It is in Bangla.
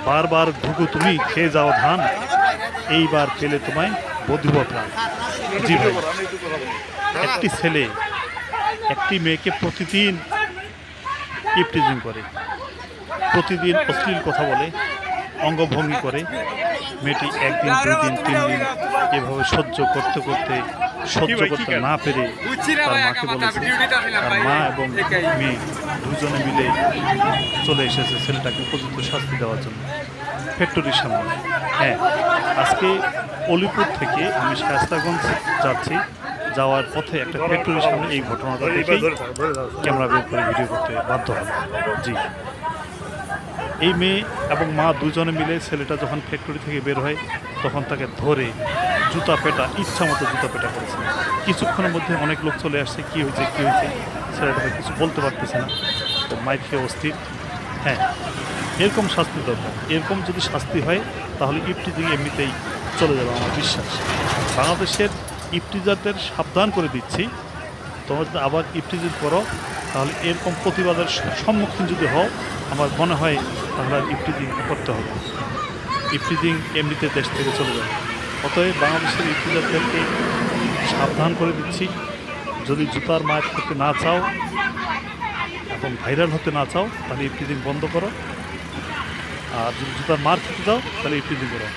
বারবার ঘুঘু তুমি খেয়ে যাও ধান, এইবার পেলে তোমায় বধিব প্রাণ। জি ভাই, একটি ছেলে একটি মেয়েকে প্রতিদিন ইপটিজিং করে, প্রতিদিন অশ্লীল কথা বলে, অঙ্গভঙ্গি করে। মেয়েটি একদিন, দুই দিন, 3 দিন এভাবে সহ্য করতে করতে না পেরে তার মাকে বলেছে। তার মা এবং মেয়ে দুজনে মিলে চলে এসেছে ছেলেটাকে উপযুক্ত শাস্তি দেওয়ার জন্য ফ্যাক্টরির সামনে। হ্যাঁ, আজকে অলিপুর থেকে আমি শায়েস্তাগঞ্জ যাচ্ছি, যাওয়ার পথে একটা ফ্যাক্টরির সামনে এই ঘটনাটা দেখেই ক্যামেরা বের করে ভিডিও করতে বাধ্য হয়। জি, এই মেয়ে এবং মা দুজনে মিলে ছেলেটা যখন ফ্যাক্টরি থেকে বের হয় তখন তাকে ধরে জুতা পেটা, ইচ্ছা মতো জুতা পেটা করেছে। কিছুক্ষণের মধ্যে অনেক লোক চলে আসছে, কী হয়েছে ছেলেটাকে কিছু বলতে পারতেছে না, তো মাইক খেয়ে অস্থির। হ্যাঁ, এরকম শাস্তি দরকার। এরকম যদি শাস্তি হয় তাহলে ইপটিজিং এমনিতেই চলে যাবে আমার বিশ্বাস। বাংলাদেশের ইপটিজারদের সাবধান করে দিচ্ছি, তোমরা যদি আবার ইপটিজিং করো তাহলে এরকম প্রতিবাদের সম্মুখীন যদি হও, আমার মনে হয় তাহলে আর ইপটিজিং করতে হবে। ইপটিজিং এমনিতে দেশ থেকে চলে যাবে। অতএব বাংলাদেশের ইপটিজারদেরকে সাবধান করে দিচ্ছি, যদি জুতার মায়ের খেতে না চাও এবং ভাইরাল হতে না চাও তাহলে ইপটিজিং বন্ধ করো, আর যদি জুতার মার খেতে চাও তাহলে ইপটিজিং করো।